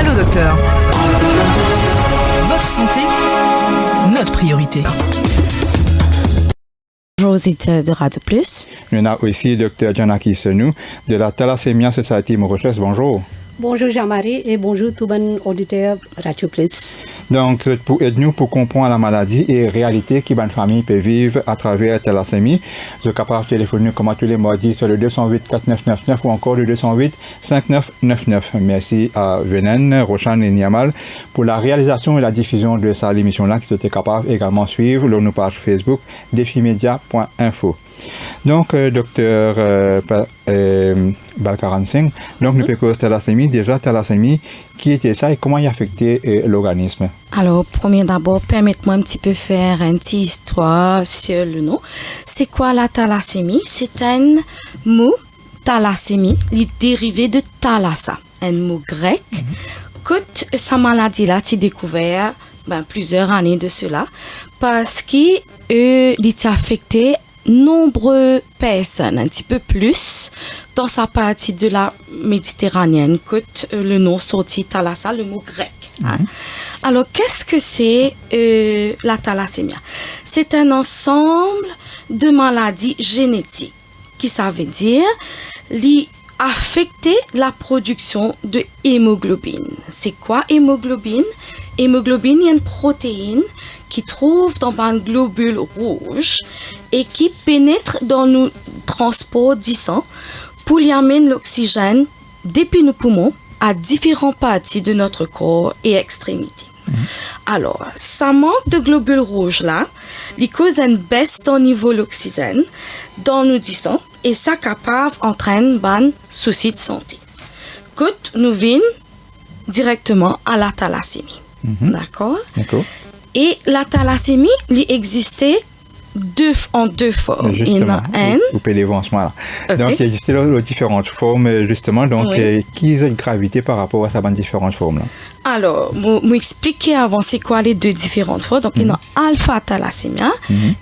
Allô docteur. Votre santé, notre priorité. Bonjour aux éditeurs de Radio Plus. On a aussi Dr Janaki Senou de la Thalassemia Society Mauritius. Bonjour. Bonjour Jean-Marie et bonjour tout bon auditeur Radio Plus. Donc, pour aider-nous pour comprendre la maladie et la réalité que une famille peut vivre à travers la thalassémie, je suis capable de téléphoner comme tous les mardis sur le 208 4999 ou encore le 208 5999. Merci à Venen, Roshan et Niamal pour la réalisation et la diffusion de cette émission-là qui était capable également suivre sur nos pages Facebook defimedia.info. Donc, docteur Balkaran Singh, donc nous parlons de thalassémie. Déjà, thalassémie, qui était ça et comment il affectait l'organisme? Alors, premier d'abord, permettez-moi un petit peu faire une petite histoire sur le nom. C'est quoi la thalassémie? C'est un mot, thalassémie, dérivé de thalassa, un mot grec. Quand sa maladie-là s'est découverte plusieurs années de cela, parce qu'il est affecté nombreuses personnes, un petit peu plus, dans sa partie de la Méditerranée, que le nom sorti thalassa, le mot grec. Hein. Alors, qu'est-ce que c'est la thalassémie? C'est un ensemble de maladies génétiques, qui ça veut dire affecter la production de hémoglobine. C'est quoi hémoglobine? Hémoglobine, il y a une protéine qui trouve dans un globule rouge et qui pénètre dans nos transports du sang pour y amener l'oxygène depuis nos poumons à différentes parties de notre corps et extrémités. Alors, ça manque de globules rouges là, il cause une baisse dans le niveau de l'oxygène dans nos sang et ça capable entraîne un souci de santé. Quand nous venons directement à la thalassémie. D'accord? Et la thalassémie, il existait en deux formes. Justement, il y en a une. Vous pouvez les voir en ce moment-là. Okay. Donc, il existait différentes formes, justement. Donc, qui a une gravité par rapport à ces différentes formes-là? Alors, je expliquer avant c'est quoi les deux différentes formes. Donc, il y a alpha-thalassémia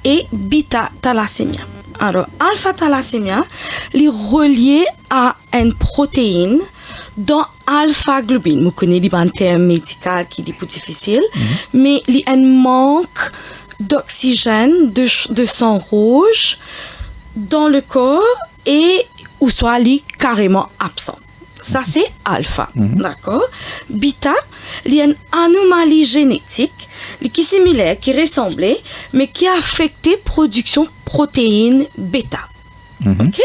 et bêta-thalassémia. Alors, alpha-thalassémia, il est relié à une protéine dans alpha-globine. Vous connaissez un terme médical qui est plus difficile, mais il y a un manque d'oxygène, de sang rouge dans le corps et ou soit il est carrément absent. Ça, c'est alpha. D'accord? Bêta, il y a une anomalie génétique qui est similaire, qui ressemblait, mais qui a affecté la production de protéines bêta. OK?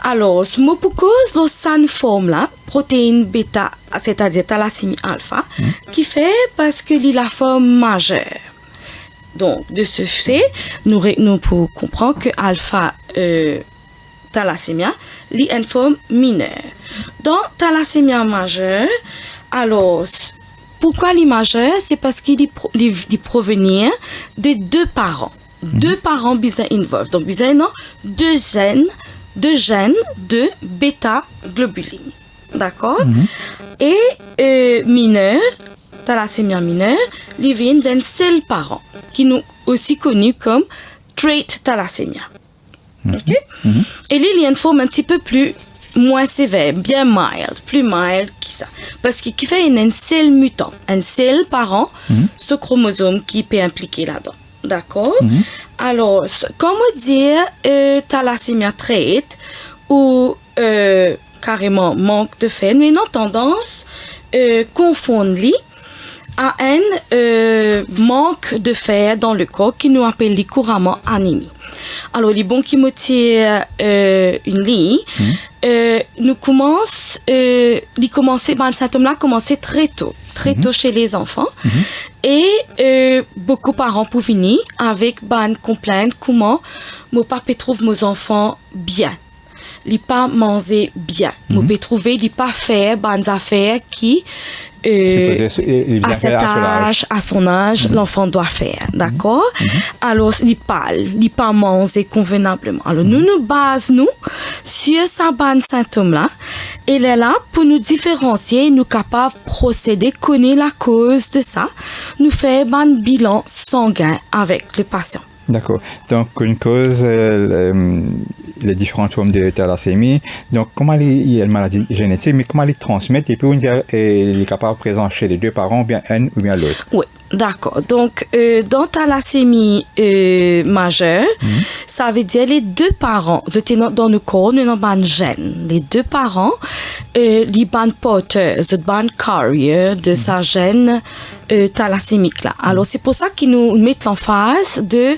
Alors, ce mot pour cause dans cette forme-là, protéine bêta, c'est-à-dire thalassémie alpha, qui fait parce que c'est la forme majeure. Donc, de ce fait, nous pouvons comprendre que alpha thalassémia est une forme mineure. Dans thalassémia majeure, alors, pourquoi il est majeur? C'est parce qu'il provient de deux parents. Deux parents bizarres involved. Donc, bizarre, non, deux gènes de bêta-globuline. D'accord? Et mineur, thalassémia mineure, il vient d'un seul parent, qui est aussi connu comme trait thalassémia. OK? Et là, il y a une forme un petit peu moins sévère, bien plus mild que ça. Parce qu'il fait un seul mutant, un seul parent, ce chromosome qui peut impliquer là-dedans. D'accord? Alors, comment dire thalassémia trait ou carrément manque de fer, mais une tendance confondre à un manque de fer dans le corps qui nous appelle couramment anémie. Alors, les bons qui me tirent une ligne, nous commençons, les symptômes-là commencent très tôt chez les enfants. Et beaucoup de parents pour venir avec une complainte comment mon papa trouve mes enfants bien. Il pas manger bien. Mon papa trouver il pas faire bonnes affaires qui à son âge, l'enfant doit faire, d'accord? Alors, il pas manger convenablement. Alors, nous basons sur ces bons symptômes-là. Et elle est là pour nous différencier, nous capables de procéder, connaître la cause de ça, nous faire un bilan sanguin avec le patient. D'accord. Donc, une cause, les différentes formes de thalassémie. Donc, comment il y a une maladie génétique, mais comment ils transmettent et puis on dirait il est capable de présent chez les deux parents, ou bien un ou bien l'autre. Oui, d'accord. Donc, dans thalassémie majeure, ça veut dire les deux parents, dans le corps, nous avons un gène. Les deux parents, les bandes porteurs, les bandes carriers de sa gène thalassémique là. Alors, c'est pour ça qu'ils nous mettent l'emphase de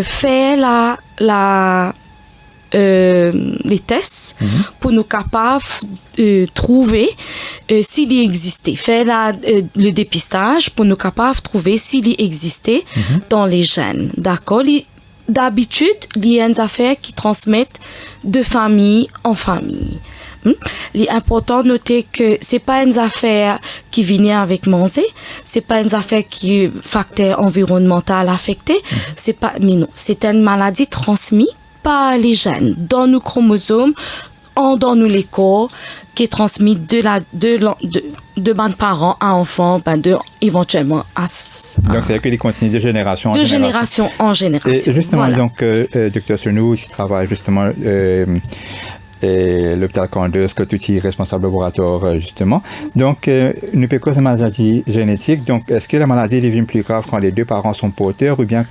faire les tests pour nous capables de trouver s'il y existait. Faire le dépistage pour nous capables de trouver s'il y existait dans les gènes. D'accord? D'habitude, il y a des affaires qui transmettent de famille en famille. Il est important de noter que c'est pas une affaire qui vient avec manger, c'est pas une affaire qui est facteur environnemental affecté, mais non, c'est une maladie transmise par les gènes dans nos chromosomes, dans nos les corps, qui est transmis de parents à enfants, éventuellement à... Donc, c'est-à-dire qu'il continue de génération en génération. Et justement, voilà. donc, Dr. Senou, qui travaille justement et l'hôpital Candeuse, que tu es responsable laboratoire, justement. Donc, nous peut causer une maladie génétique. Donc, est-ce que la maladie devient plus grave quand les deux parents sont porteurs ou bien...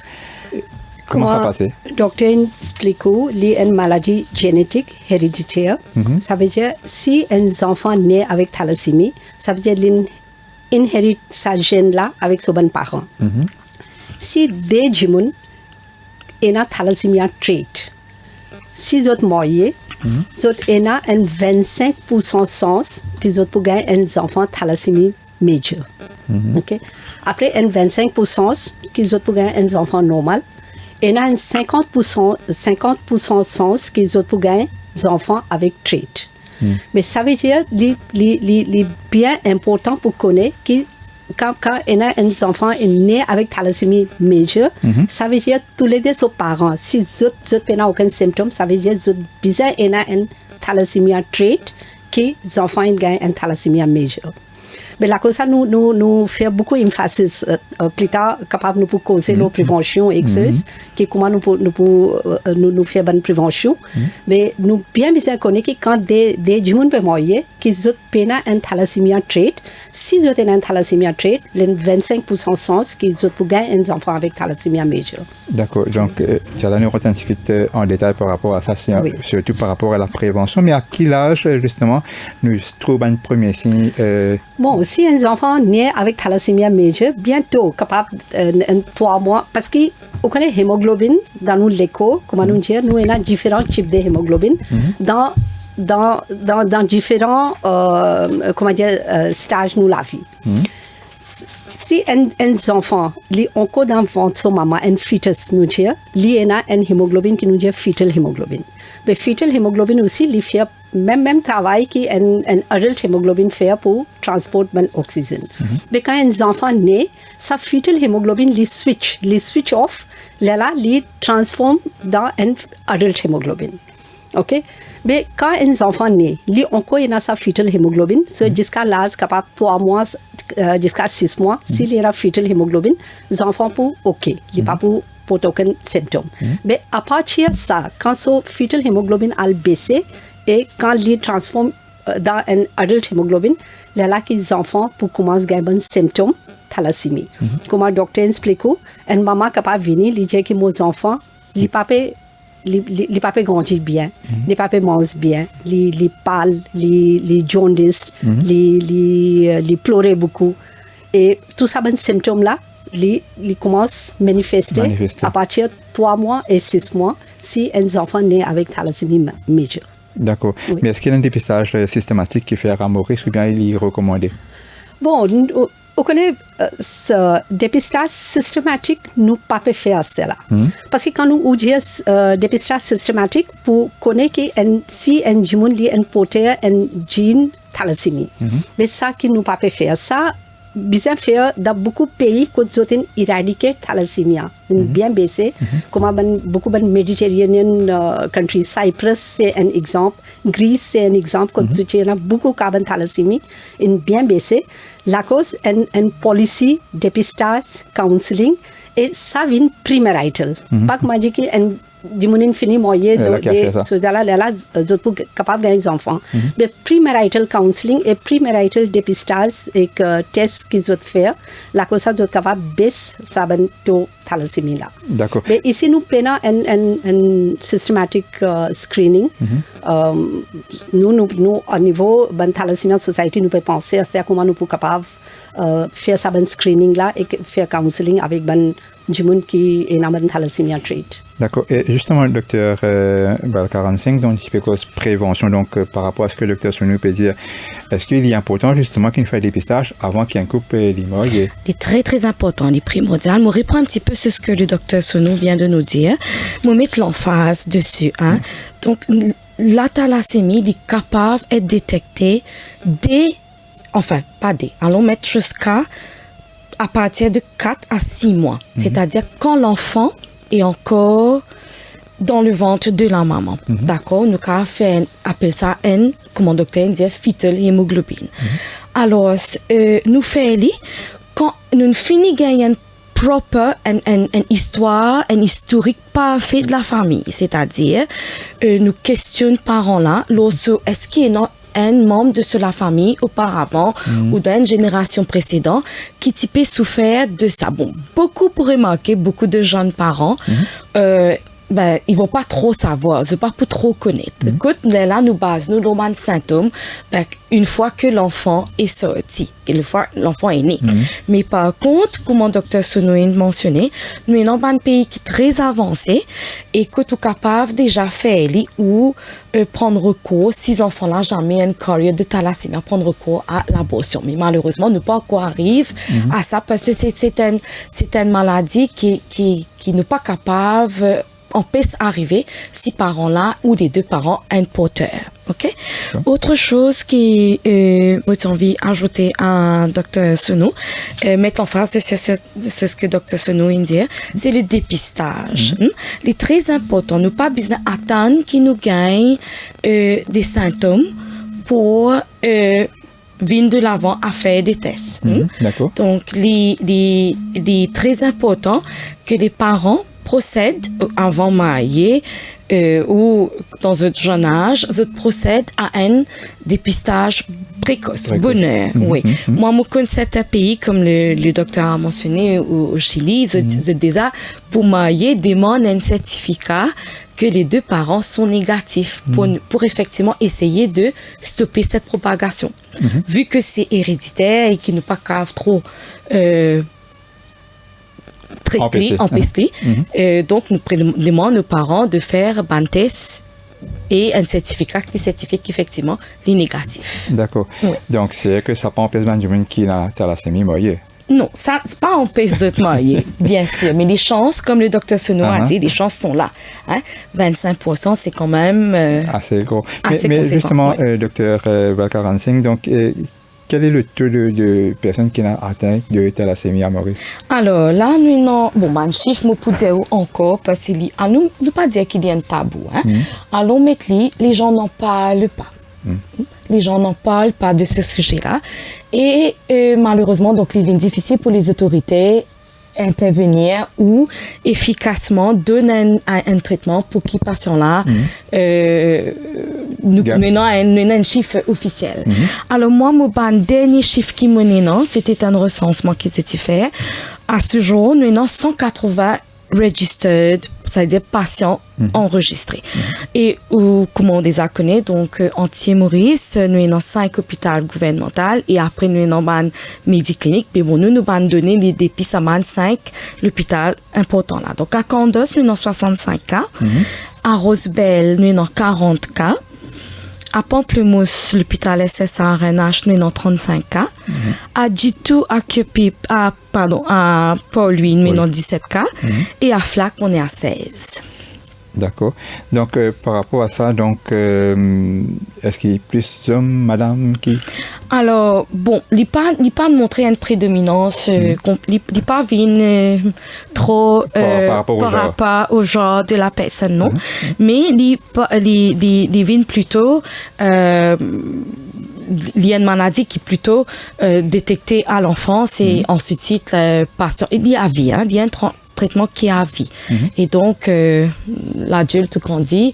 Comment ça passe? Docteur explique qu'il y a une maladie génétique héréditaire. Ça veut dire si un enfant naît avec thalassémie, ça veut dire qu'il inhérite sa gène là avec son bon parent. Si des gens ont thalassémie trait, si ils sont mariés, ils ont un 25% chance qu'ils peuvent gagner un enfant thalassémie majeur. Okay? Après un 25% qu'ils peuvent gagner un enfant normal. Il y a un 50% chance qu'ils peuvent gagner des enfants avec trait. Mais ça veut dire qu'il est bien important pour connaître que quand il y a un enfant né avec thalassémie majeure, ça veut dire tous les deux sont parents. Si ils n'ont aucun symptôme, ça veut dire qu'ils ont un thalassémie trait que les enfants gagnent un thalassémie majeure. Mais la cause ça nous fait beaucoup d'emphasis plus tard capable nous pour causer la prévention exerce qui comment nous faire bonne prévention mais nous bien connaître que quand des gens peuvent mourir qui ont un thalassémie trait si ils ont un thalassémie trait les 25% chance qu'ils peuvent gagner un enfant avec thalassémie majeure. D'accord, donc tu as nous retenir en détail par rapport à ça, surtout par rapport à la prévention, mais à quel âge justement nous trouvons un premier signe Bon, si un enfant naît avec thalassémie majeure, bientôt capable en 3 mois, parce qu'on connaît l'hémoglobine dans nos léco, comment nous dire, nous avons différents types de hémoglobine dans différents stages de la vie. Si un enfant est encore dans le ventre de maman, un fœtus, nous dire, il a une hémoglobine qui nous dit fetal hémoglobine. Mais fetal hémoglobine aussi, il fait même travail qu'un adulte hémoglobine fait pour transporter l'oxygène. Mais quand un enfant naît, sa fetal hémoglobine il switch off, il transforme dans un adulte hémoglobine. OK? Mais quand un enfant naît, il encore a sa fetal hémoglobine, jusqu'à l'âge capable 3 mois, jusqu'à 6 mois, s'il y a fetal hémoglobine, les enfants pour OK, il n'est pas pour aucun symptôme. Mais à partir de ça, quand son fetal hémoglobine a baissé et quand il transforme dans un adulte hémoglobine, là que les enfants pour commencer à avoir des symptômes thalassémie. Comme le docteur explique, une maman capable de venir, il dit que mes enfants, les papas grandissent bien, les papas mangent bien, les pâles, les jaundice, les pleurer beaucoup. Et tous ces symptômes-là, ils commencent à manifester à partir de 3 mois et 6 mois si un enfant naît avec thalassémie majeure. D'accord. Oui. Mais est-ce qu'il y a un dépistage systématique qui fait à Maurice ou bien il est recommandé? Bon, on connaît ce dépistage systématique, nous ne pouvons pas faire cela. Parce que quand nous disons dépistage systématique, pour connaître que si un humain est un porteur un gène thalassémie. Mais ça qui nous ne pouvons pas faire, ça bien faire dans beaucoup de pays qui ont éradiqué thalassémie, bien baissé, comme beaucoup de Mediterranean countries, Cyprus c'est un exemple, Greece c'est un exemple, qui ont beaucoup de thalassémie, bien baissé. La cause, une policy dépistage, counseling, et ça vient primarital. Pas que moi dis que Dimonin fini moyen de sodala lela zot pour capable gagner des enfants. Mais primarital counseling et primarital dépistage et que test qu'ils ont fait, la cause ça zot capable baisse ça ben to thalassémie là. D'accord. Mais ici nous pena un systematic screening. Nous au niveau ben thalassémie society nous peut penser à comment nous pour capable faire ça ben screening là et faire counseling avec ben du monde qui est dans ben thalassémie treat. D'accord. Et justement, le docteur Balkaran Singh, donc il cause prévention, donc par rapport à ce que le docteur Sonou peut dire, est-ce qu'il est important justement qu'il fasse des dépistages avant qu'il y ait un couple limoges? C'est très très important, il est primordial. Je reprends un petit peu ce que le docteur Sonou vient de nous dire. Je mettre l'emphase dessus. Hein. Donc, la thalassémie est capable d'être détectée allons mettre jusqu'à à partir de 4 à 6 mois. C'est-à-dire quand l'enfant est encore dans le ventre de la maman. D'accord? Nous appelle ça comment le docteur dit, fetal hémoglobine. Alors, nous faisons, quand nous finissons gagner une histoire, un historique parfait de la famille. C'est-à-dire, nous questionnons parents là, est-ce qu'il y a un membre de la famille auparavant ou d'une génération précédente qui typait souffert de ça. Bon, beaucoup pour remarquer, beaucoup de jeunes parents, ils vont pas trop savoir, ils vont pas trop connaître. Écoute, là, nous basons nos symptômes une fois que l'enfant est sorti, une fois l'enfant est né. Mais par contre, comme le docteur Sonoin mentionnait, nous sommes dans un pays qui est très avancé et que nous sommes capables déjà faire ou prendre recours, si les enfants n'ont jamais une carrière de thalassémie, prendre recours à l'abortion. Mais malheureusement, nous pas encore arrive à ça parce que c'est une maladie qui n'est pas capable on peut arriver si parents-là ou les deux parents un porteur. OK? Autre chose qui moi j'ai envie d'ajouter à Dr. Sonou, mettre en face de ce que Dr. Sonou dit, c'est le dépistage. Il est très important. Nous pas besoin attendre qu'il nous gagne des symptômes pour venir de l'avant à faire des tests. D'accord. Donc, il est très important que les parents procèdent avant marier ou dans un jeune âge, procèdent à un dépistage précoce. Bonheur, oui. Moi, je connais certains pays, comme le docteur a mentionné au Chili, déjà, pour marier, demande un certificat que les deux parents sont négatifs pour effectivement essayer de stopper cette propagation. Vu que c'est héréditaire et qu'il n'est pas grave trop empêché. Donc, nous demandons aux parents de faire un test et un certificat qui certifie qu'effectivement, il est négatif. D'accord. Oui. Donc, c'est que ça peut empêcher Benjamin qui a thalassémie mariée. Non, ça c'est pas empêché de marier, bien sûr. Mais les chances, comme le docteur Sonou a dit, les chances sont là. 25%, c'est quand même assez gros. Assez mais conséquent, justement, docteur Balkaran Singh, donc, quel est le taux de personnes qui ont atteint de thalassémie à Maurice? Alors là, nous avons un chiffre, je peux dire encore, parce que nous ne pas dire qu'il y a un tabou. Allons mettre les gens n'en parlent pas. Les gens n'en parlent pas de ce sujet-là. Et malheureusement, donc, il est difficile pour les autorités intervenir ou efficacement donner un traitement pour que les patients-là nous un chiffre officiel. Alors moi, mon dernier chiffre qui m'a donné, c'était un recensement qui s'était fait. À ce jour, nous avons 180 registered, c'est-à-dire patients enregistrés. Et comme on les a connus, donc Antier-Maurice, nous avons 5 hôpitaux gouvernementaux et après nous avons une médiclinique. Mais bon, nous avons donné les dépistes à 5 l'hôpital important là. Donc à Candos, nous avons 65 cas. À Rosebel, nous avons 40 cas. À Pamplemousse, l'hôpital SSRNH, nous avons 35 cas. À Jitu, à Port-Louis, nous avons 17 cas. Et à Flac, on est à 16. D'accord. Donc, par rapport à ça, donc, est-ce qu'il y a plus d'hommes, madame, qui... Alors, bon, il n'a pas montré une prédominance, il n'a pas vu trop par rapport au genre de la personne, non. Mais il vient plutôt il y a une maladie qui est plutôt détectée à l'enfance et ensuite patient, il y a vie, hein, il y a un traitement qui est à vie. Et donc, l'adulte grandit,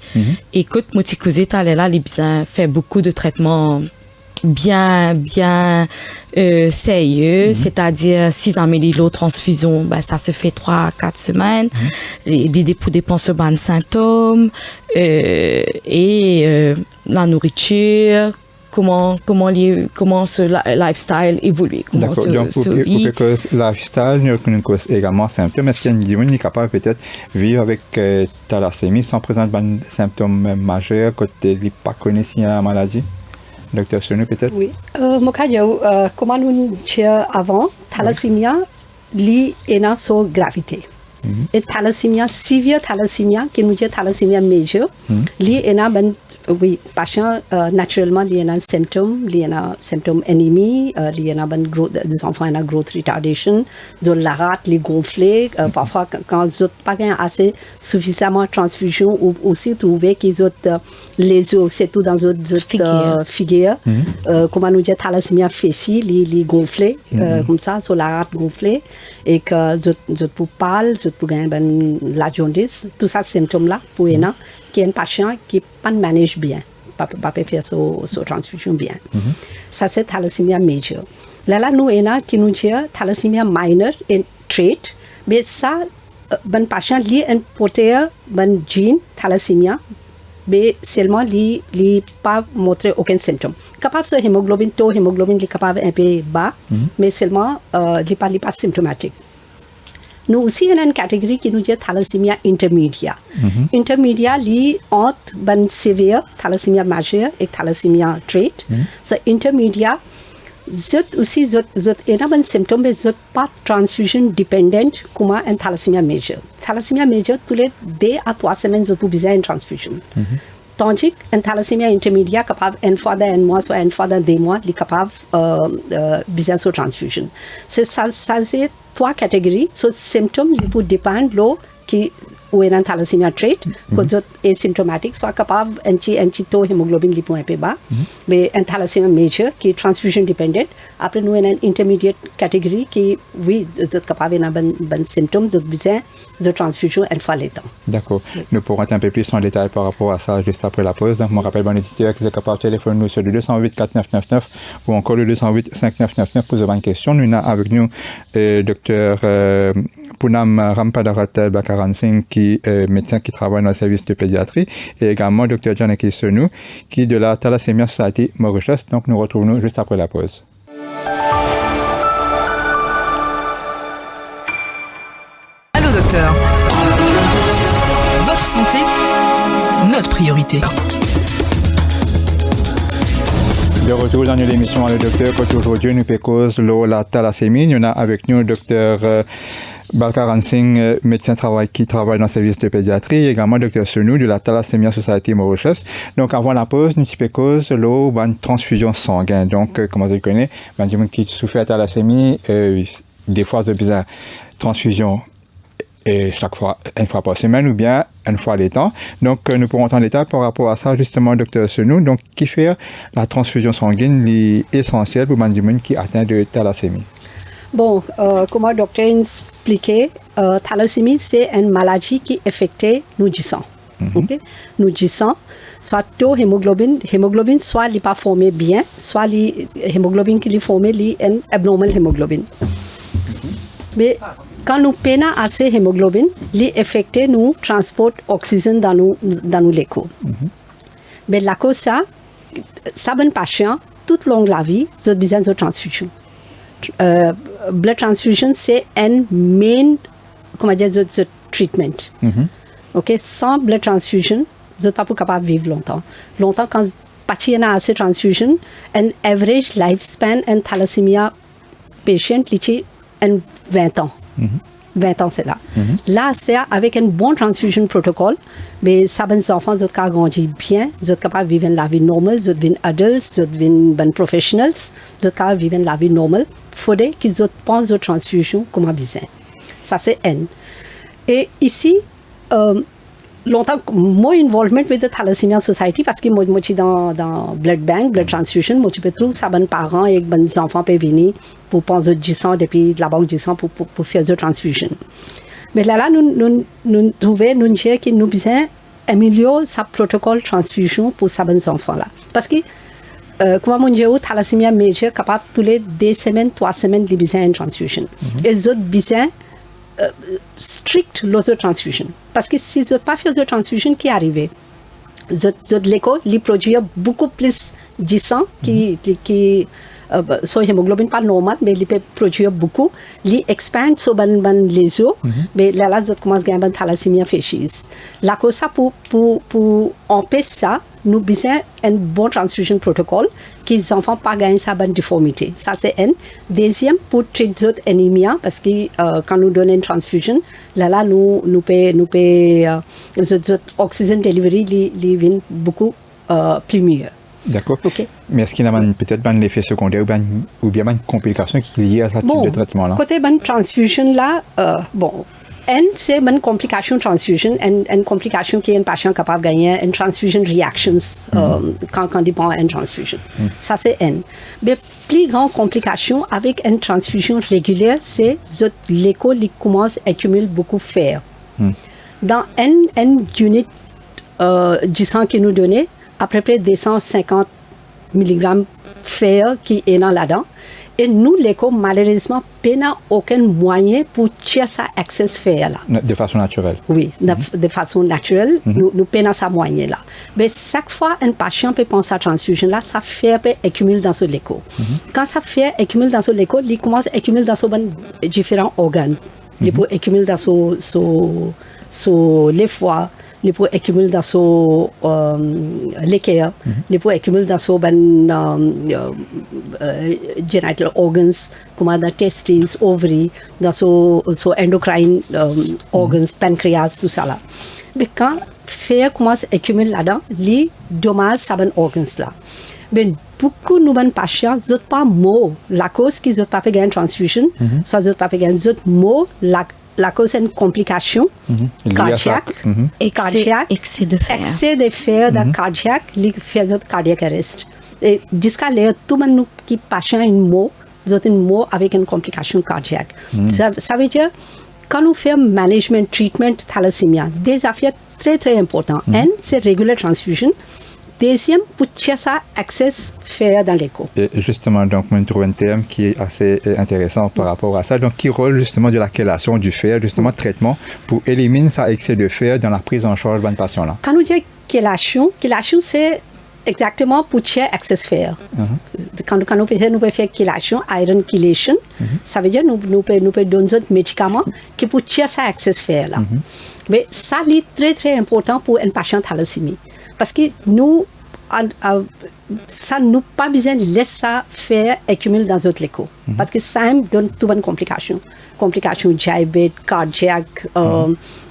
écoute, Motikouzi, là, les besoins fait beaucoup de traitements bien sérieux, c'est-à-dire 600 millilitres transfusion, ben, ça se fait 3 à 4 semaines, pour dépenser sur les symptômes, et la nourriture, comment ce lifestyle évolue. D'accord, donc pour que ce lifestyle nous cause également symptômes, est-ce qu'il y a une personne qui est capable peut-être de vivre avec thalassémie sans présenter des symptômes majeurs, côté il pas connu s'il y a la maladie? Docteur Senou, peut-être? Oui. Comment nous disons avant, thalassémie, li est dans sa gravité. Et thalassémie, sévère thalassémie, qui nous dit thalassémie majeure, li est dans oui, patient naturellement il y a un symptôme, il y a un symptôme anémie, il y a des enfants ont growth retardation, la rate les gonflée, parfois quand ils n'ont pas assez suffisamment transfusion ou aussi trouver qu'ils ont les os, c'est tout dans une figure, comment nous dire thalassémie fessier, les gonflés comme ça, sur la rate gonflée et que ils pour pâle, ils pour gagner la jaundice, tout ça symptômes là pour eux qui est un patient qui pas manage bien, pas faire sa transfusion bien. Ça c'est thalassémie major. Là nous qui nous dit thalassémie minor et trait, mais ça ben patient li un porteur ben gene thalassémie, mais seulement li pas montrer aucun symptôme. Capable ce hémoglobine taux hémoglobine li capable un peu bas, mais seulement li pas symptomatique. Nous aussi, il y a une catégorie qui nous dit thalassémie intermédiaire. Intermédiaire, li entre ben sévère, thalassémie majeure et thalassémie trait. So, intermédiaire, zot aussi, zot il y a un symptôme, mais zot pas transfusion dependent comme un thalassémie majeure. Thalassémie majeure, tous les 2 à 3 semaines, zot pour besoin d'une transfusion. Tandis qu'un thalassémie intermédiaire capable une fois dans un mois, soit une fois dans 2 mois, il est capable besoin de transfusion. C'est ça c'est 3 catégories. So symptômes ils peuvent dépendre de qui ou est un thalassémie trait, que est symptomatique, soit capable un petit taux hémoglobine li un peu bas, mais un thalassémie majeur qui est transfusion dependent. Après nous une intermediate catégorie qui oui, est capable d'un bon symptôme, de besoin de transfusion une fois le temps. D'accord. Nous pourrons être un peu plus en détail par rapport à ça juste après la pause. Donc, je me rappelle, bon éditeur, que vous êtes capable de téléphoner nous sur le 208 4999 ou encore le 208 5999 pour avoir une question. Nous avons avec nous docteur Poonam Rampadaratel Bakaran Singh, qui est médecin qui travaille dans le service de pédiatrie, et également docteur Janaki Senou, qui est de la Thalassemia Society Mauritius. Donc, nous retrouvons juste après la pause. Allô docteur. Votre santé, notre priorité. De retour dans l'émission Le Docteur, aujourd'hui nous fait cause de la thalassémie. Nous avons avec nous le docteur Bakaran Singh, médecin qui travaille dans le service de pédiatrie, et également le docteur Senou de la Thalassemia Society Mauritius. Donc avant la pause, nous fait cause de une transfusion sanguine. Donc, comme vous le connaissez, les gens qui souffrent de thalassémie, des fois, ils ont besoin de transfusion. Et chaque fois, une fois par semaine ou bien une fois les temps. Donc, nous pourrons entendre l'état par rapport à ça, justement, docteur Senou. Donc, qui fait la transfusion sanguine est essentielle pour les gens qui atteignent de thalassémie? Bon, comme le docteur expliqué, thalassémie, c'est une maladie qui affecte nous du sang. Okay? Nous du sang, soit taux hémoglobine, soit il n'est pas formé bien, soit l'hémoglobine qui est formé, est une abnormal hémoglobine. Mais quand nous peinons assez hémoglobine, l'effecte nous transporte oxygène dans nos léco. Mais la cause ça bon patient, toute longue la vie, ils ont besoin de transfusion. Blood transfusion, c'est un main, comment dire, de treatment. Okay? Sans blood transfusion, ils ne sont pas capables de vivre longtemps. Longtemps, quand patient a assez de transfusion, un average lifespan, un thalassémia patient, c'est 20 ans. 20 ans, c'est là. Là, c'est avec un bon transfusion protocole, mais ça, les enfants, ils ont grandi bien, ils sont capables de vivre la vie normale, ils sont adultes, ils sont ben professionnels, ils sont capables de vivre la vie normale. Il faudrait qu'ils pensent aux transfusions comme besoin. Ça, c'est N. Et ici, longtemps mon involvement with the thalassemia society parce que moi suis dans blood bank blood transfusion moi tu peux trouver ça bon parents et bon enfants peuvent venir pour prendre du sang depuis la banque du sang pour faire de transfusion mais là nous trouver nous dire que nous besoin améliorer sa protocole transfusion pour ça bon enfants là parce que comment mon Dieu thalassemia major capable tous les 2 semaines 3 semaines les besoin transfusion et les autres besoin strict l'autre transfusion parce que si je pas faire de transfusion qui arrive je l'éco les produire beaucoup plus de sang qui so hémoglobine pas normal mais il peut produire beaucoup il expand so ban les os mais là je commence à gagner thalassémie féchise la cause ça pour empêcher ça nous besoin un bon transfusion protocole qui les enfants pas gagner ça bonne difformité ça c'est un deuxième pour traiter d'autres anémia parce que quand nous donnons une transfusion là nous paie oxygen delivery li vient beaucoup plus mieux. D'accord. Okay. Mais est-ce qu'il y a peut-être un effet secondaire ou bien une complication qui est liée à ce type de traitement là? Côté bonne transfusion là c'est une complication transfusion une complication qui est un patient capable de gagner une transfusion reactions quand il prend une transfusion. Ça c'est une. Mais plus grande complication avec une transfusion régulière c'est l'écho qui commence à accumuler beaucoup de fer. Dans une unité du sang qui nous donnait à peu près 250 mg fer qui est dans là-dedans et nous l'éco malheureusement n'a aucun moyen pour tirer ça excès fer là de façon naturelle. Oui, de façon naturelle nous peinons ça moyen là mais chaque fois un patient peut penser à transfusion là ça fer peut accumuler dans ce l'éco quand ça fer accumule dans ce l'éco il commence à accumuler dans ce différents organes il peut accumuler dans les foies il peut accumuler dans son l'équerre, il peut accumuler dans son genital organs, comme dans testes, ovaries, dans son endocrine organs, pancréas, tout ça là. Mais quand fer commence à accumuler là-dedans, les dommages ça ben organs là. Mais beaucoup de nos patients n'ont pas mot la cause qu'ils n'ont pas fait une transfusion, ça n'ont pas fait une autre mot la cause c'est une complication cardiaque et cardiaque excès de fer dans cardiaque qui fait d'autres cardiaque arrest et jusqu'à là tout le monde qui patient une mot avec une complication cardiaque ça veut dire quand nous faisons management treatment thalassémia des affaires très très importantes un c'est regular transfusion. Deuxième, pour tirer ça, access fer dans l'écho. Et justement, donc, on trouve un terme qui est assez intéressant par rapport à ça. Donc, qui rôle justement de la chélation du fer, justement, traitement pour éliminer ça excès de fer dans la prise en charge de patient là. Quand nous disons chélation c'est exactement pour tirer access fer. Quand nous pouvons faire chélation, iron chelation, ça veut dire nous pouvons donner d'autres médicaments qui pour tirer ça access fer là. Mais ça est très très important pour un patient thalassémie. Parce que nous, ça nous pas besoin de laisser ça faire accumuler dans notre écho. Parce que ça donne toutes les complications. Complications diabète, cardiaque,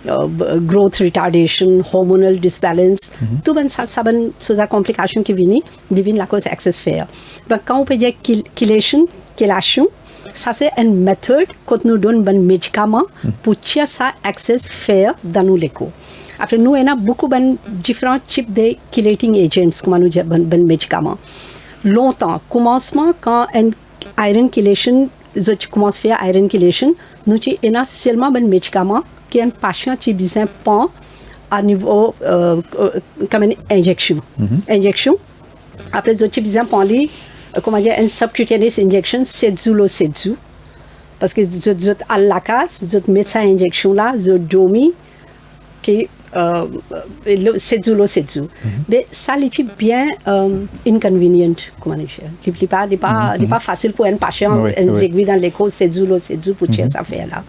growth retardation, hormonal disbalance. Tout ça donne des complications qui viennent la cause excès fer. Donc quand on peut dire chélation, ça c'est une méthode qu'on nous donne un médicament pour tirer ça excès fer dans nos échos. Après, nous avons beaucoup de différents types de chelating agents, comme nous disons, des médicaments. Longtemps, commencement, quand un iron chelation, je commence à faire iron chelation, nous avons seulement des médicaments qui un patient qui a besoin de à niveau comme une injection. Injection. Après, je besoin de comment dire, une subcutaneous injection, c'est du. Parce que je à la case, je mets cette injection là, je dormi, qui c'est du. Mais ça est bien inconvenient, comment dire. Il n'est pas facile pour un patient, un aiguille dans l'écho, c'est du pour tirer ça faire là.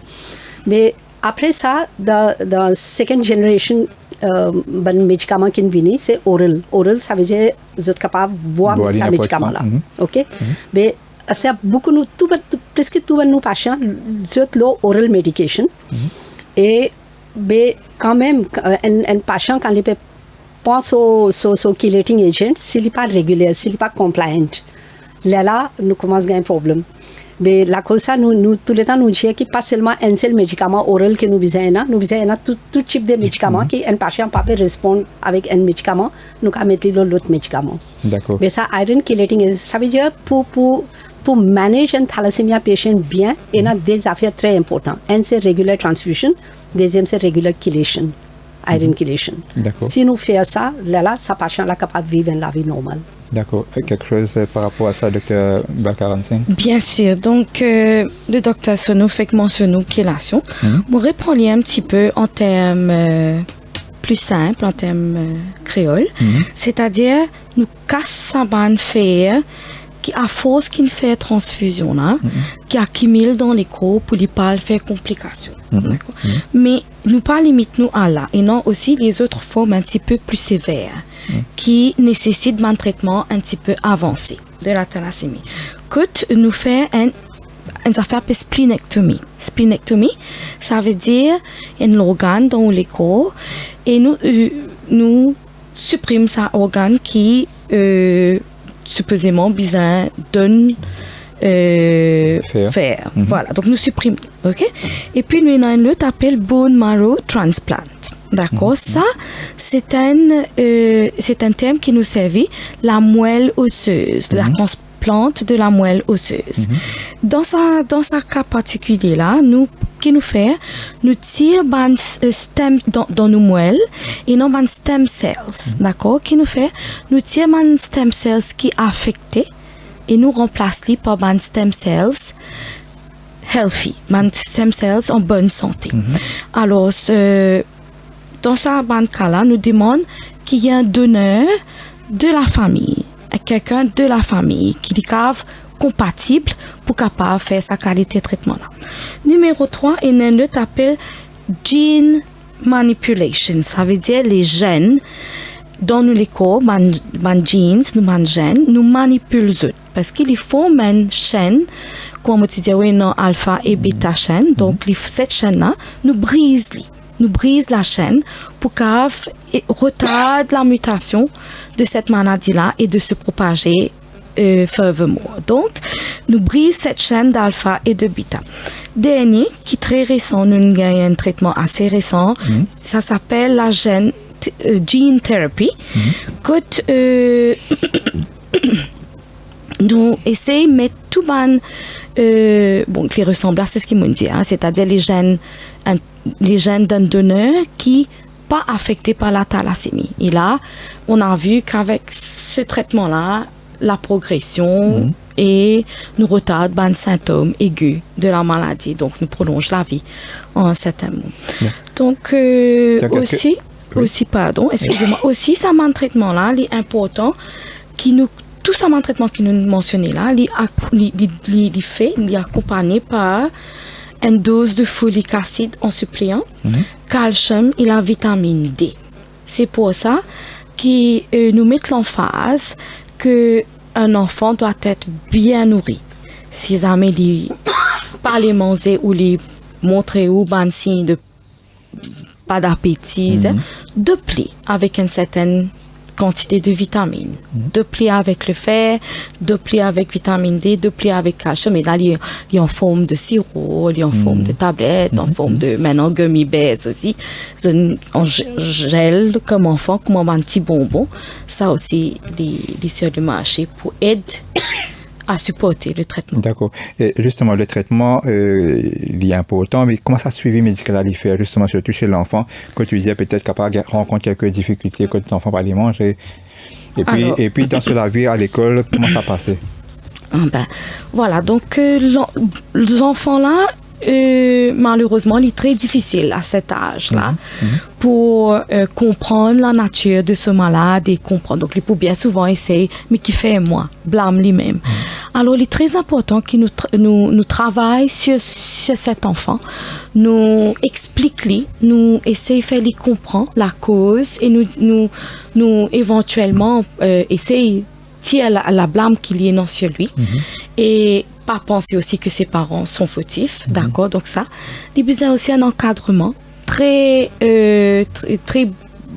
Mais après ça, dans second generation, un médicament qui vient, c'est oral. Oral, ça veut dire que vous êtes capable de boire ce médicament là. OK? Mais c'est beaucoup, presque tous nos patients, c'est l'oral medication. Et mais quand même, un patient, quand il pense au chelating agent, s'il n'est pas régulier, s'il n'est pas compliant, là, nous commençons à avoir un problème. Mais la cause ça, nous tout le temps, nous disons que pas seulement un seul médicament oral que nous besoin tout type de médicaments qui un patient peut pas répondre avec un médicament, nous avons mettre l'autre médicament. D'accord. Mais ça, iron chelating, ça veut dire pour manager un thalassémia patient bien, il y a des affaires très importantes. Un, c'est regular transfusion, deuxième, c'est regular chelation, iron chelation. D'accord. Si nous faisons ça, là, ce patient est capable de vivre la vie normale. D'accord. Quelque chose par rapport à ça, docteur Bakaransin? Bien sûr. Donc, le docteur Sono fait que mentionne chélation. On reprend un petit peu en termes plus simples, en termes créoles. C'est-à-dire, nous cassons sa faire qui à force qu'il fait transfusion là, qui accumule dans les corps pour ne pas faire complications. D'accord. Mais nous pas limite nous à là et non aussi les autres formes un petit peu plus sévères qui nécessitent un traitement un petit peu avancé de la thalassémie. Quand nous fait une affaire de splénectomie. Splénectomie, ça veut dire un organe dans le corps et nous supprimons cet organe qui supposément besoin d'un fer. Voilà, donc nous supprimons. Ok? Et puis nous avons un autre appel bone marrow transplant. D'accord? Ça, c'est un terme qui nous servait la moelle osseuse, la transplante de la moelle osseuse. Dans sa cas particulier là, nous tirons un stem dans nos moelles et non un stem cells, d'accord? Qui nous fait, nous tirons un stem cells qui est affecté et nous remplaçons par un stem cells healthy, un stem cells en bonne santé. Alors, dans ce cas-là, nous demandons qu'il y ait un donneur de la famille, quelqu'un de la famille qui est compatible pour capable faire sa qualité de traitement là. Numéro 3, il y a un autre appel gene manipulation. Ça veut dire les gènes dans les corps, les genes, les gènes, nous manipulons parce qu'il faut une chaîne, comme on dit, oui, non, alpha et bêta chaîne. Donc, cette chaîne-là, nous brise la chaîne pour qu'elle retarde la mutation de cette maladie-là et de se propager furthermore. Donc, nous brise cette chaîne d'alpha et de bêta. Dernier, qui est très récent, nous avons un traitement assez récent, ça s'appelle la gene therapy. Quand nous essayons de mettre tout qui ressemble à ce qu'ils m'ont dit, c'est-à-dire les gènes d'un donneur qui pas affecté par la thalassémie. Et là, on a vu qu'avec ce traitement-là, la progression et nous retarde les symptômes aigus de la maladie. Donc, nous prolonge la vie en un certain moment. Donc, aussi, ça un traitement-là, il est important tout ça un traitement qui nous mentionnait là, il est accompagné par une dose de folique acide en suppléant, calcium et la vitamine D. C'est pour ça que nous mettons l'emphase qu'un enfant doit être bien nourri. Si jamais il pas les manger ou les montrer ou un signe de pas d'appétit, de pli avec une certaine quantité de vitamines, de pli avec le fer, de pli avec vitamine D, de pli avec calcium. Et là, il y a en forme de sirop, il y a en forme de tablette, en forme de maintenant gummy bears aussi, en gel comme enfant, comme un petit bonbon. Ça aussi, les sur le marché pour aider à supporter le traitement. D'accord. Et justement, le traitement, il est important, mais comment ça suivi médical à l'y faire, justement, surtout chez l'enfant, quand tu disais peut-être capable rencontre quelques difficultés quand l'enfant va les manger. Et puis, dans la vie à l'école, comment ça passait? Voilà, donc les enfants là, malheureusement, il est très difficile à cet âge-là pour comprendre la nature de ce malade et comprendre. Donc, il faut bien souvent essayer, mais qui fait moi, blâme lui-même. Alors, il est très important que nous travaillons sur cet enfant, nous expliquons, nous essayons de faire lui comprendre la cause et nous éventuellement essayons de tirer la blâme qu'il y a sur lui. Et pas penser aussi que ses parents sont fautifs, d'accord? Donc ça, il y a besoin aussi un encadrement très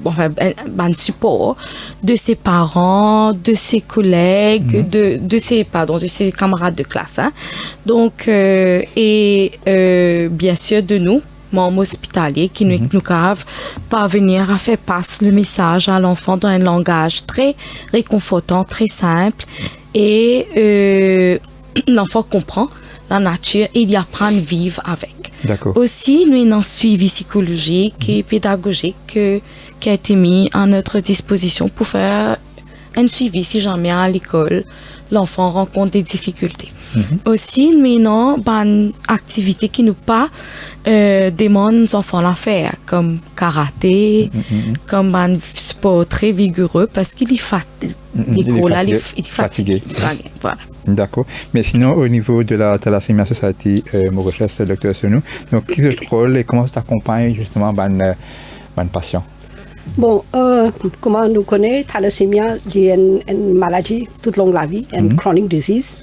ban support de ses parents, de ses collègues, de ses camarades de classe. Hein. Donc, bien sûr de nous, membres hospitaliers, qui nous peuvent parvenir à faire passer le message à l'enfant dans un langage très réconfortant, très simple, et l'enfant comprend la nature et il apprend à vivre avec. D'accord. Aussi, nous avons un suivi psychologique et pédagogique qui a été mis à notre disposition pour faire un suivi si jamais à l'école l'enfant rencontre des difficultés. Aussi, nous avons une activité qui nous pas demande aux enfants à faire, comme karaté, comme un sport très vigoureux parce qu'il est fatigué. Voilà. D'accord. Mais sinon, au niveau de la Thalassemia Society Mauritius, Dr. Senou, donc, quel est votre rôle et comment tu accompagnes justement les patients? Bon, comment nous connaissons, thalassémia, c'est une maladie toute longue la vie, une chronic disease.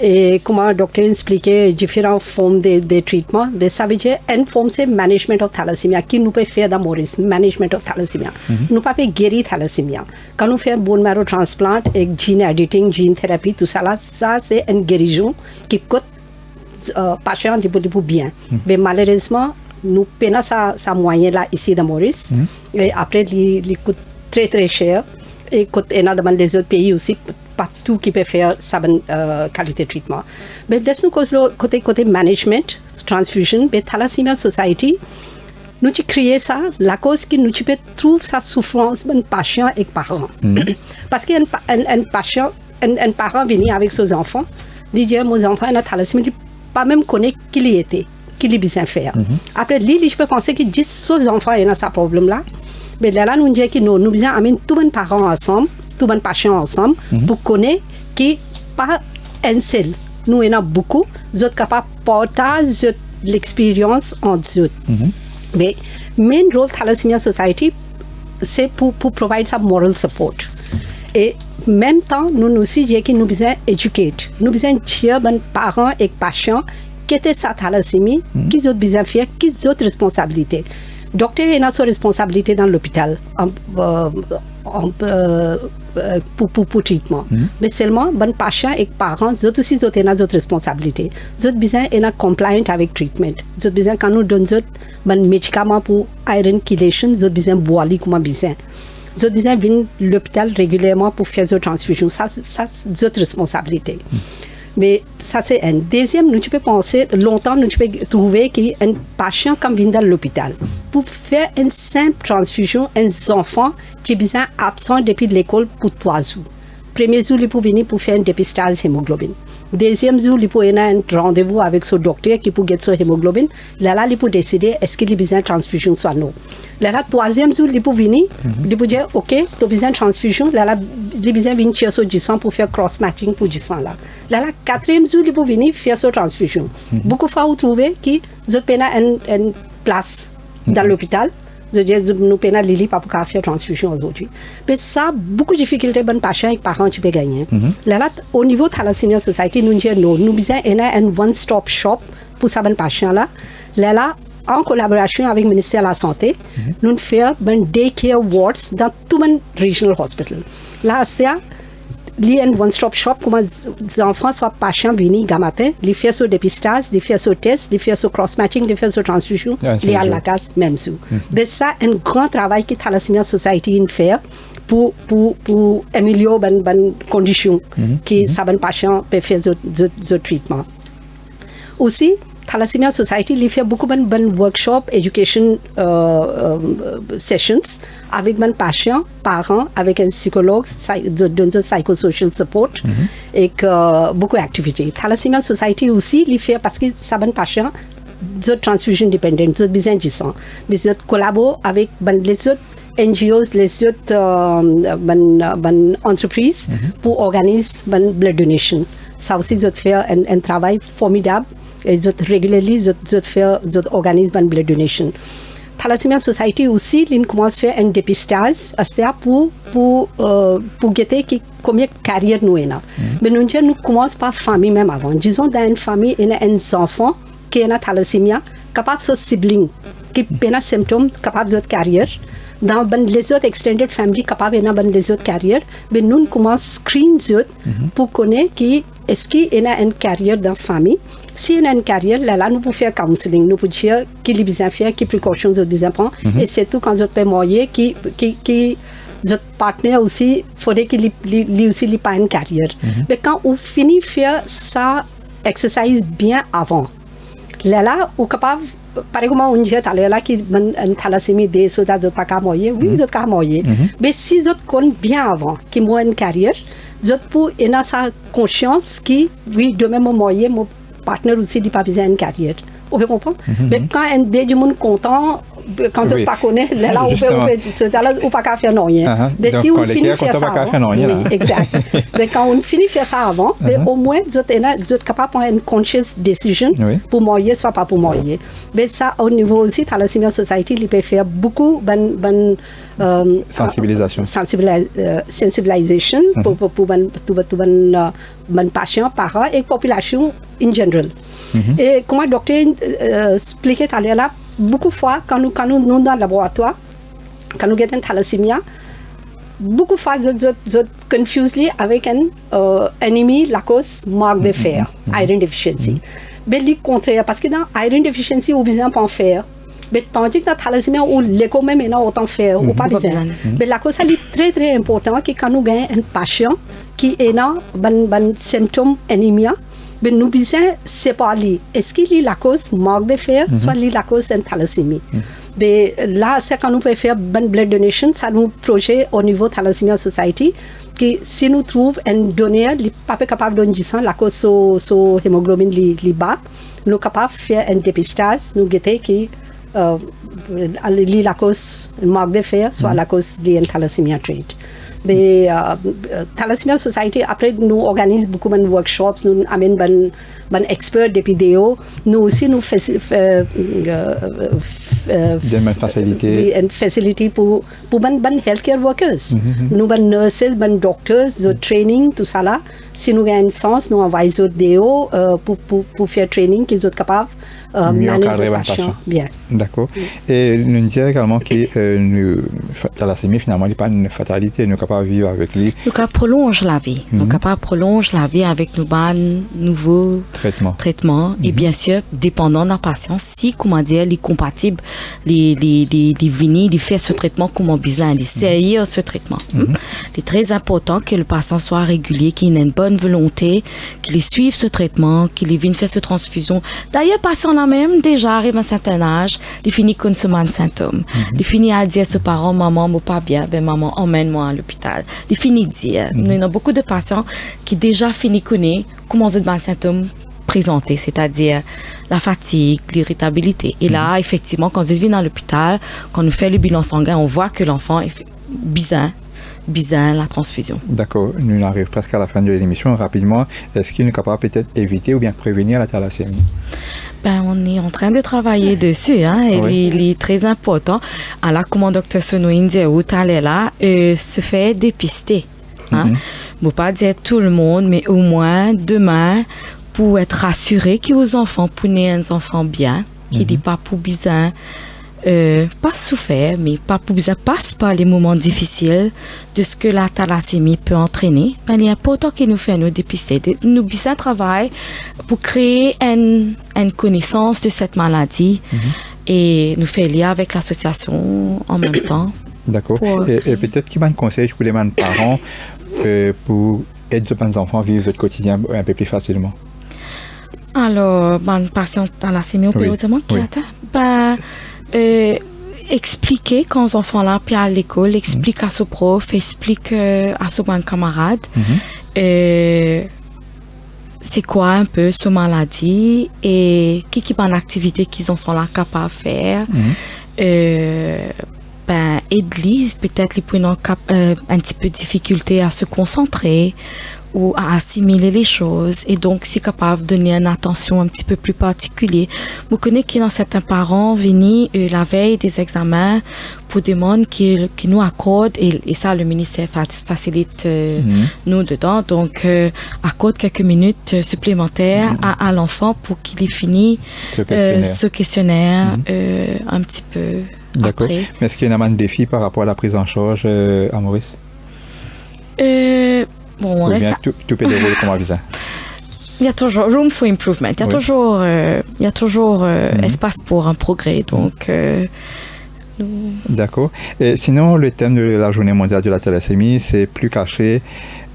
Et comment le docteur expliquait différentes formes de traitements, mais ça veut dire une forme c'est management of thalassémia qui nous peut faire dans Maurice, management of thalassémia. Nous pas guérir thalassémia. Quand nous faisons bone marrow transplant et gene editing, gene thérapie, tout ça là, ça c'est une guérison qui coûte patient de bien. Mais malheureusement, nous payons ça moyen là ici dans Maurice. Et après, il coûte très très cher. Et coûte énormément dans les autres pays aussi. Partout qui peut faire sa bonne qualité de traitement. Mais de ce côté management, transfusion, mais Thalassemia Society, nous avons créé ça, la cause que nous pouvons trouver sa souffrance de patient et parent. Parce qu'un patient, un parent vient avec ses enfants, il dit, mes enfants, ils ont thalassémie, il ne pas même connaître qui il était, qui il besoin faire. Après, je peux penser que 10 ses enfants, ils ont ce problème-là. Mais là, nous disons que nous devons amener tous les parents ensemble, tous les patients ensemble, pour connaître que pas un seul. Nous en avons beaucoup, nous sommes capables de partager l'expérience entre eux. Mais le main rôle de Thalassemia Society, c'est pour provide some moral support. Et en même temps, nous aussi, nous devons éduquer. Nous devons dire aux parents et aux patients qu'est-ce que la thalassémie, qu'ils ont besoin de faire, qu'ils ont responsabilités. Le docteur a sa responsabilité dans l'hôpital pour traitement. Mais seulement, les patients et les parents, ils aussi ont une responsabilité. Ils ont besoin d'être compliant avec le traitement. Ils ont besoin, quand nous donnons des médicaments pour iron chelation, ils ont besoin de boire comme besoin. Ils ont besoin de venir à l'hôpital régulièrement pour faire des transfusions. Ça c'est notre responsabilité. Mais ça, c'est un. Deuxième, nous pouvons penser, longtemps, nous pouvons trouver qu'un patient qui vient dans l'hôpital, pour faire une simple transfusion, un enfant qui est bien absent depuis l'école pour 3 jours. Premier jour, il peut venir pour faire un dépistage hémoglobine. Deuxième jour, il peut avoir un rendez-vous avec son docteur qui peut get son hémoglobine. Là, il peut décider est-ce qu'il a besoin de transfusion soit non. Là, troisième jour, il peut venir, il peut dire ok, tu as besoin de transfusion. Là, il a besoin de venir chercher son gisant pour faire cross-matching pour gisant là. Là, quatrième jour, il peut venir faire son transfusion. Beaucoup de fois, vous trouvez que vous avez une place dans l'hôpital. Je veux dire, nous payons Lily pour faire transfusion aujourd'hui. Mais ça, beaucoup de difficultés, les patients et les parents qui peuvent gagner. Là, au niveau de Thalassemia Society, nous disons nous avons un one-stop shop pour ces patients-là. Là, en collaboration avec le ministère de la Santé, nous faisons des daycare wards dans tout le regional hospital. Là, c'est il y a un one-stop shop pour les enfants soient patients venus le matin, ils font son dépistage, ils font son test, ils font son cross-matching, ils font son transfusion, ils sont à la case même jour. Mais ça, un grand travail que Thalassemia Society fait pour améliorer les conditions que ces patients peuvent faire ce traitement. Aussi, Thalassemia Society il fait beaucoup de workshops, education sessions avec les patients, parents, avec un psychologue, donne psychosocial support et beaucoup d'activités. Thalassemia Society aussi il fait parce que ça les patients de transfusion dependent, de besoin de sang, mais ils collaborent avec les autres NGOs, les autres entreprises pour organiser blood donation. Ça aussi ils fait un travail formidable. Ils régulièrement organisent une blood donation. Thalassemia Society aussi, ils commencent à faire un dépistage pour guetter combien de carrières nous avons. Mais nous commençons par famille même avant. Disons dans une famille, il y a un enfant qui a thalassémia, capable de sibling, qui a des symptômes, capable de carrière. dans les autres extended family capable dans les autres carrières mais nous commence screen pour connaître qui est-ce qu'il y a une carrière dans la famille. Si il y a une carrière, là, nous pouvons faire counseling, nous pouvons dire qui les besoins faire, qui précautions nous besoin prendre, et c'est tout quand nous sommes moyen qui notre partenaire aussi, faudrait qu'il lui aussi pas une carrière. Mais quand on finit faire ça exercice bien avant, là, on est capable, par exemple, on dit là qui une thalassémie des soldats d'autres pas qu'à moyen, oui, d'autres qu'à moyen. Mais si d'autres connaissent bien avant, qui ont une carrière, d'autres pour avoir sa conscience qui, oui, de même moyen, mon partenaire aussi n'a pas besoin d'une carrière. Vous comprenez? Mais quand un des gens content, quand je ne pas connais, là on peut pas faire rien. Mais si on finit faire ça avant, oui, exact. Mais quand on finit faire ça avant, au moins vous êtes capable de prendre une conscious decision pour moyen, soit pas pour moyen. Mais ça au niveau aussi, Thalassemia Society, il peut faire beaucoup sensibilisation pour les patients, parents et population en général. Et comme le docteur expliquait tout à l'heure là, beaucoup de fois quand nous dans le laboratoire, quand nous avons une thalassémie, beaucoup de fois nous confusons avec un ennemi la cause manque de fer, iron deficiency. Mais le contraire, parce que dans iron deficiency on a besoin de fer. Mais tandis que dans la thalassémie, on l'éco même a autant de fer, ou pas besoin. Mais la cause est très très importante que quand nous avons un patient qui a un symptôme anémia, mais nous besoin séparer. Est-ce qu'il est la cause manque de fer, soit la cause d'une thalassémie. Mais là, c'est quand nous pouvons faire une blood donation, ça nous projet au niveau de Thalassemia Society, que si nous trouvons un donneur, il n'est pas capable de donner la cause de hémoglobine bas, nous sommes capables de faire un dépistage, nous guetter qui la cause manque de fer, soit la cause de thalassémia trait. Mais Thalassemia Society, après, nous organisons beaucoup de workshops, nous amenons des experts des vidéos, nous aussi nous faisons une facilité pour les healthcare workers. Nous avons des nurses, des docteurs, des training, tout ça là. Si nous avons une chance, nous envoyons des vidéos pour faire training, qu'ils sont capables mieux manager les patients. Bien. D'accord. Et nous disons également que la thalassémie, finalement, n'est pas une fatalité. Nous sommes capables de vivre avec lui. Nous prolonge la vie. Nous sommes capables de prolonger la vie avec nos nouveaux traitements. Et bien sûr, dépendant de la patience, si, comment dire, les compatibles, les venir, les faire ce traitement comme besoin, les sérieux ce traitement. Il est très important que le patient soit régulier, qu'il ait une bonne volonté, qu'il suive ce traitement, qu'il vienne faire cette transfusion. D'ailleurs, patient là même déjà arrive à un certain âge, il finit comme ce man symptôme. Il finit à dire à ses parents, maman, moi pas bien, ben maman, emmène-moi à l'hôpital. Il finit de dire. Il y a beaucoup de patients qui déjà finissent connaître comment ce mal symptôme présenté, c'est-à-dire la fatigue, l'irritabilité. Et là, effectivement, quand je vis dans l'hôpital, quand on fait le bilan sanguin, on voit que l'enfant est bizarre la transfusion. D'accord. Nous arrivons presque à la fin de l'émission. Rapidement, est-ce qu'il est capable peut-être éviter ou bien prévenir la thalassémie? On est en train de travailler dessus, et il est très important. Alors, comme le docteur Sonoin dit, se fait dépister. Je ne veux pas dire tout le monde, mais au moins demain, pour être rassuré que vos enfants, pour naître un enfant bien, qui n'est pas pour bizarre, pas souffert, mais pas pour bizarre, passe par les moments difficiles de ce que la thalassémie peut entraîner. Il est important que nous fassions nous dépister. Nous bien travail pour créer une connaissance de cette maladie et nous faisons lien avec l'association en même temps. D'accord. Et peut-être qu'il y a un conseil pour les parents pour aider les enfants à vivre leur quotidien un peu plus facilement. Alors, patient thalassémie, expliquer quand les enfants là puis à l'école, explique à son prof, explique à son camarade c'est quoi un peu cette maladie et qui est une activité qu'ils enfants là capables de faire. Aide-les, peut-être ils prennent un petit peu de difficulté à se concentrer ou à assimiler les choses et donc c'est capable de donner une attention un petit peu plus particulière. Vous connaissez qu'il y a certains parents venus la veille des examens pour demander qui nous accorde et ça le ministère facilite nous dedans donc accorde quelques minutes supplémentaires à l'enfant pour qu'il ait fini ce questionnaire un petit peu D'accord. après. Mais est-ce qu'il y a un défi par rapport à la prise en charge à Maurice? Bon, on Ou reste bien à- tout peut dérouler comme avisé? Il y a toujours room for improvement. Il y a toujours espace pour un progrès. Donc, D'accord. Et sinon, le thème de la journée mondiale de la thalassémie, c'est plus caché,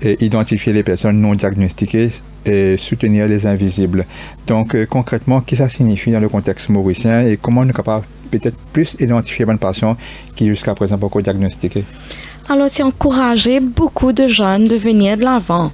et identifier les personnes non diagnostiquées et soutenir les invisibles. Donc, concrètement, qu'est-ce que ça signifie dans le contexte mauricien et comment on est capable peut-être plus identifier un patient qui jusqu'à présent pas encore diagnostiqué? alors, c'est encourager beaucoup de jeunes de venir de l'avant.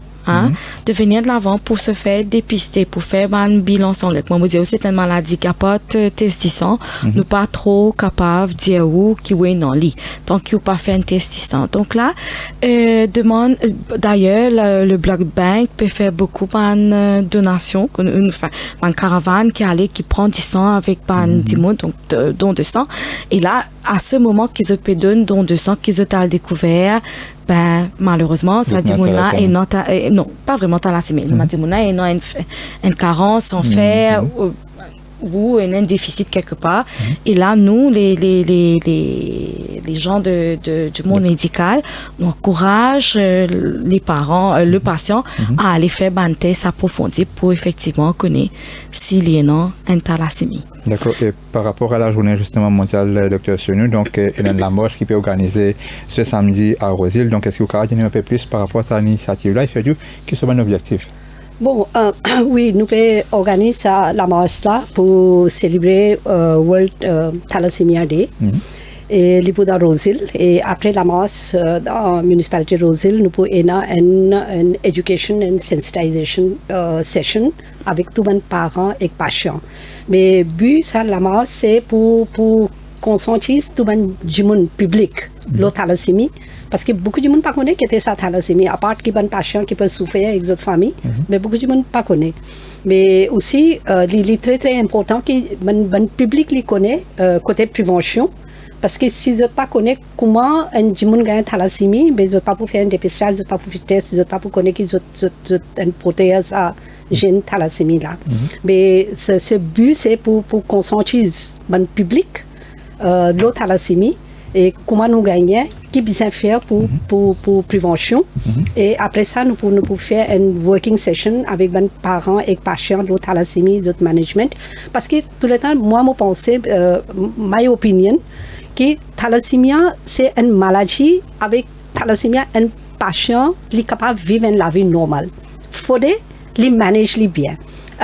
De venir de l'avant pour se faire dépister, pour faire un bilan sanguin. Comme vous dites, c'est une maladie qui n'a pas de test du sang, nous pas trop capable de dire où qui est non lit, tant qu'il n'a pas fait un test du sang. Donc là, demande, d'ailleurs, le Blood Bank peut faire beaucoup de donations, une caravane qui prend du sang avec du monde, donc don de sang. Et là, à ce moment qu'ils peuvent donner don de sang, qu'ils ont découvert, malheureusement, ça dit non, pas vraiment thalassémie. Ça dit une carence en fer ou un déficit quelque part. Et là, nous, les gens du monde médical, on encourage les parents, le patient à aller faire un test approfondi pour effectivement connaître s'il y a une thalassémie. D'accord. Et par rapport à la journée justement mondiale, Dr. Senou, donc il y a la marche qui peut organiser ce samedi à Rosil. Donc, est-ce que vous pouvez dire un peu plus par rapport à cette initiative-là et surtout, quel est son objectif? Bon, oui, nous pouvons organiser la marche là pour célébrer World Thalassemia Day. Et les dans Rosil. Et après la marche dans la municipalité de Rosil, nous pouvons une education and sensitization session avec tous les parents et patients. Mais but ça la marche c'est pour conscientiser tout le monde public la thalassémie parce que beaucoup de monde pas connaît qu'était ça thalassémie à part qui bon patient qui peut souffrir avec d'autres familles mais beaucoup de monde pas connaît. Mais aussi il est très important que le public les connaît côté prévention. Parce que si vous ne connaissez pas comment un monde gagne thalassémie, vous n'avez pas pour faire un dépistage, vous n'avez pas pour faire un test, vous n'avez pas pour connaître qu'ils ont une prothèse à gène thalassémie là. Mais ce but c'est pour conscientiser le public de la thalassémie et comment nous gagner, qui besoin faire pour prévention. Et après ça, nous pouvons faire une working session avec les parents et patients de la thalassémie, de management. Parce que tout le temps, moi, je pense, my opinion, que thalassémia, c'est une maladie avec thalassémia, un patient qui est capable de vivre la vie normale. Il faut les manager bien.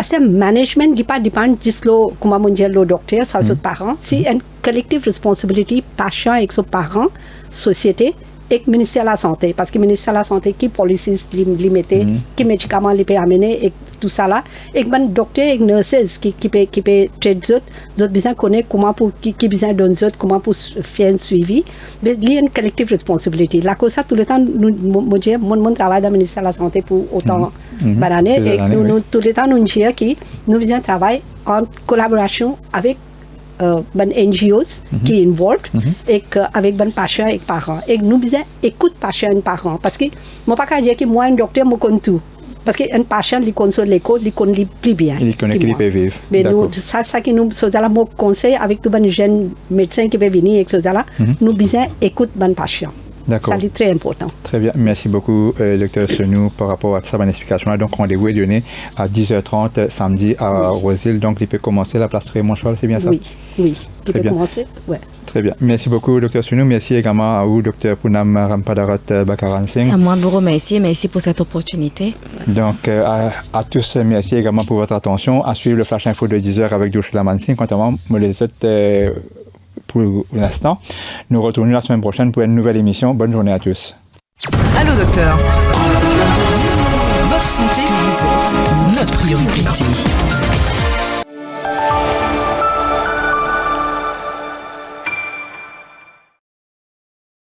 C'est un management qui ne dépend pas de comment on dit le docteur, soit ses parents. C'est une collective responsabilité, patient avec ses parents, société et le ministère de la Santé. Parce que le ministère de la Santé, qui policies les mettait, qui médicaments les peut amener et tout ça là. Et le docteur et les nurses qui peut traiter les autres besoin connaître comment pour qui besoin donner les autres, comment pour faire un suivi. Mais il y a une collective responsabilité. La cause ça, tout le temps, mon travail dans le ministère de la Santé pour autant d'années. Et nous, tout le temps, nous disons que nous besoin travailler en collaboration avec NGOs qui sont involved et avec les patients et les parents. Et nous besoin écouter patients et parents. Parce que je ne peux pas dire que moi, un docteur, je connais tout. Parce qu'un patient, il connaît l'école, il connaît plus bien. Il connaît qu'il peut vivre. Mais nous, ça qui nous conseille avec tous les jeunes médecins qui peuvent venir, etc. Nous besoin écouter les patients. D'accord. Ça c'est très important. Très bien. Merci beaucoup, Dr. Senou, par rapport à sa bonne explication. Donc, rendez-vous est donné à 10h30 samedi à Rosil. Donc, il peut commencer la place Raymond-Charles, c'est bien ça? Oui, il peut commencer. Ouais. Très bien. Merci beaucoup, Dr. Senou. Merci également à vous, Dr. Poonam Rampadarat Bakaran Singh. C'est à moi de vous remercier. Merci pour cette opportunité. Donc, à tous, merci également pour votre attention. À suivre le Flash Info de 10h avec Joshua Mansing. Quant à moi, les autres, pour l'instant, nous retournons la semaine prochaine pour une nouvelle émission. Bonne journée à tous. Allô, docteur. Votre santé, vous êtes notre priorité.